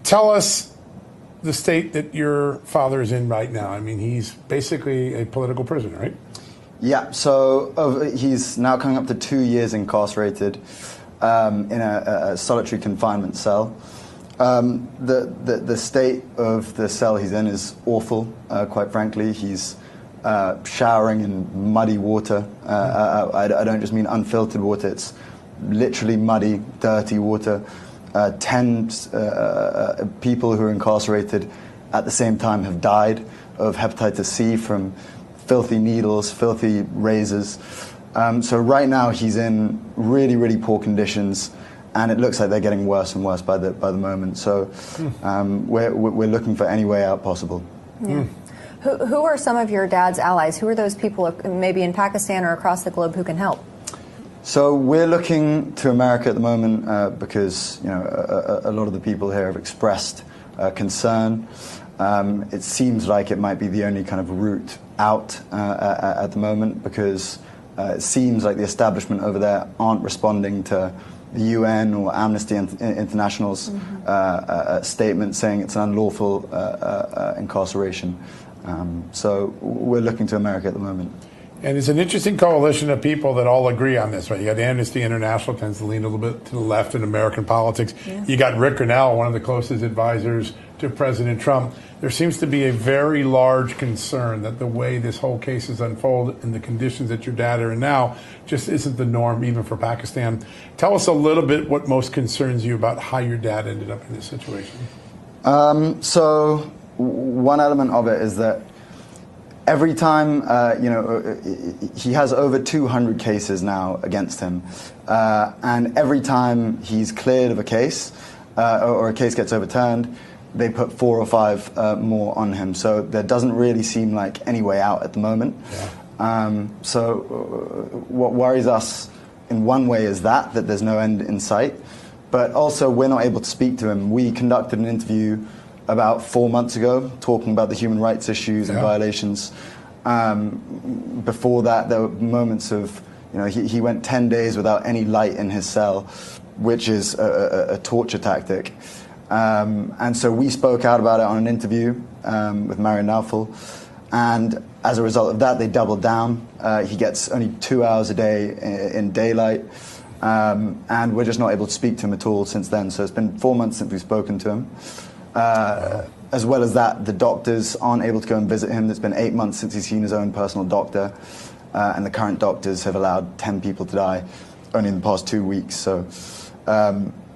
Tell us the state that your father is in right now. I mean, he's basically a political prisoner, right? Yeah, so he's now coming up to 2 years incarcerated in a solitary confinement cell. The state of the cell he's in is awful, quite frankly. He's showering in muddy water. I don't just mean unfiltered water, it's literally muddy, dirty water. 10 people who are incarcerated at the same time have died of hepatitis C from filthy needles, filthy razors. So right now he's in really, really poor conditions, and it looks like they're getting worse and worse by the moment. So we're looking for any way out possible. Yeah. Who are some of your dad's allies? Who are those people, maybe in Pakistan or across the globe, who can help? So we're looking to America at the moment because a lot of the people here have expressed concern. It seems like it might be the only kind of route out at the moment, because it seems like the establishment over there aren't responding to the UN or Amnesty International's statement saying it's an unlawful incarceration. So we're looking to America at the moment. And it's an interesting coalition of people that all agree on this, right? You got Amnesty International, tends to lean a little bit to the left in American politics. Yes. You got Rick Grinnell, one of the closest advisors to President Trump. There seems to be a very large concern that the way this whole case is unfolded and the conditions that your dad are in now just isn't the norm, even for Pakistan. Tell us a little bit what most concerns you about how your dad ended up in this situation. So one element of it is that every time, he has over 200 cases now against him. And every time he's cleared of a case or a case gets overturned, they put 4 or 5 more on him. So there doesn't really seem like any way out at the moment. Yeah. So what worries us in one way is that there's no end in sight. But also we're not able to speak to him. We conducted an interview about 4 months ago, talking about the human rights issues and violations. Before that, there were moments of, he went 10 days without any light in his cell, which is a torture tactic. And so we spoke out about it on an interview with Marian Naufel. And as a result of that, they doubled down. He gets only 2 hours a day in daylight. And we're just not able to speak to him at all since then. So it's been 4 months since we've spoken to him. As well as that, the doctors aren't able to go and visit him. It's been 8 months since he's seen his own personal doctor. And the current doctors have allowed 10 people to die only in the past 2 weeks. So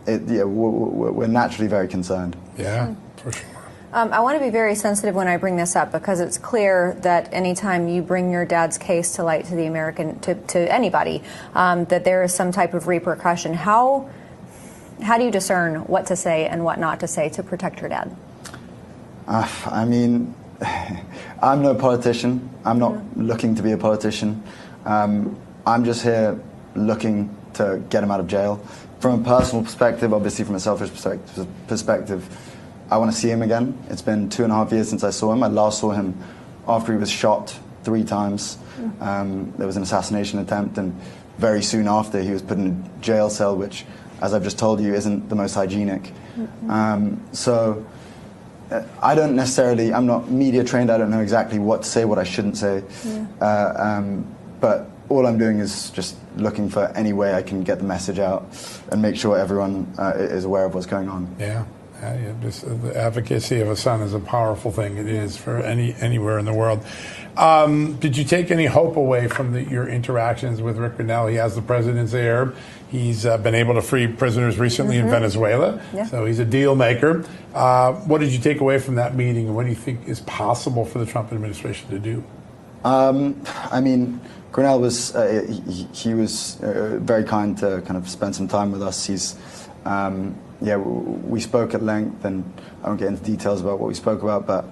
we're naturally very concerned. Yeah, for sure. I want to be very sensitive when I bring this up, because it's clear that anytime you bring your dad's case to light to the American, to anybody, that there is some type of repercussion. How do you discern what to say and what not to say to protect your dad? I mean, I'm no politician. I'm not looking to be a politician. I'm just here looking to get him out of jail. From a personal perspective, obviously from a selfish perspective, I want to see him again. It's been 2.5 years since I saw him. I last saw him after he was shot 3 times. There was an assassination attempt, and very soon after he was put in a jail cell, which, as I've just told you, isn't the most hygienic. So I don't necessarily, I'm not media trained, I don't know exactly what to say, what I shouldn't say. But all I'm doing is just looking for any way I can get the message out and make sure everyone is aware of what's going on. Yeah. The advocacy of a son is a powerful thing. It is for anywhere in the world. Did you take any hope away from your interactions with Rick Grinnell? He has the presidency Arab. He's been able to free prisoners recently in Venezuela. Yeah. So he's a deal maker. What did you take away from that meeting, and what do you think is possible for the Trump administration to do? I mean, Grinnell was he was very kind to kind of spend some time with us. He's we spoke at length, and I won't get into details about what we spoke about, but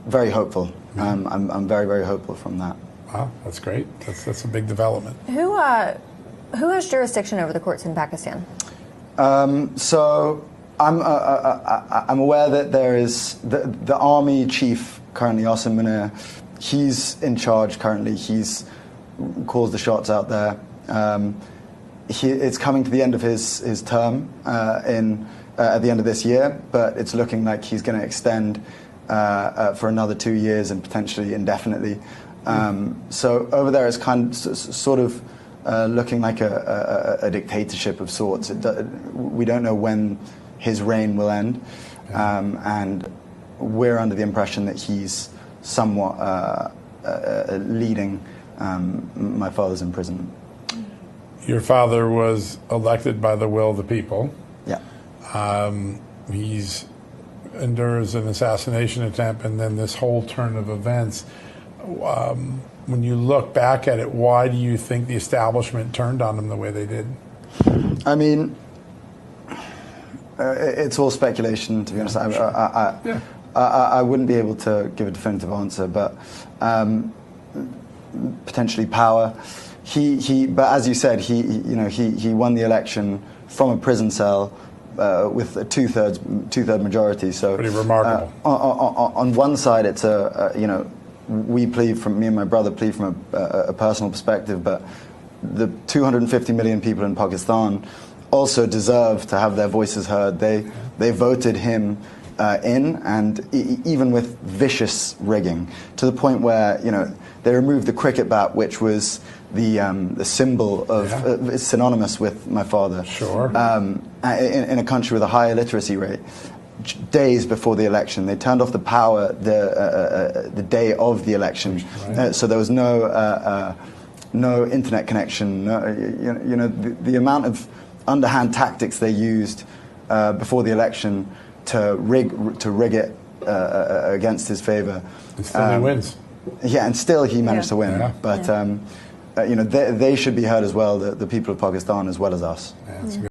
very hopeful. I'm very, very hopeful from that. Wow, that's great. That's a big development. Who has jurisdiction over the courts in Pakistan? So I'm aware that there is the army chief currently, Qasim Khan Said. He's in charge currently. He's calls the shots out there. It's coming to the end of his term at the end of this year, but it's looking like he's going to extend for another 2 years and potentially indefinitely. So over there, it's sort of looking like a dictatorship of sorts. We don't know when his reign will end, and we're under the impression that he's somewhat leading my father's imprisonment. Your father was elected by the will of the people. Yeah. He's endures an assassination attempt and then this whole turn of events. When you look back at it, why do you think the establishment turned on him the way they did? I mean, it's all speculation, to be honest. I wouldn't be able to give a definitive answer, but potentially power. But as you said, he won the election from a prison cell with a two-third majority. So pretty remarkable. On one side, it's me and my brother plead from a personal perspective, but the 250 million people in Pakistan also deserve to have their voices heard. They voted him in, and even with vicious rigging, to the point where they removed the cricket bat, which was the symbol of it's synonymous with my father. Sure. In a country with a high illiteracy rate, days before the election, they turned off the power the day of the election, right. So there was no internet connection. The amount of underhand tactics they used before the election to rig it against his favor. And still he wins. Yeah, and still he managed to win. Yeah. But they should be heard as well, the people of Pakistan as well as us. Yeah, that's good.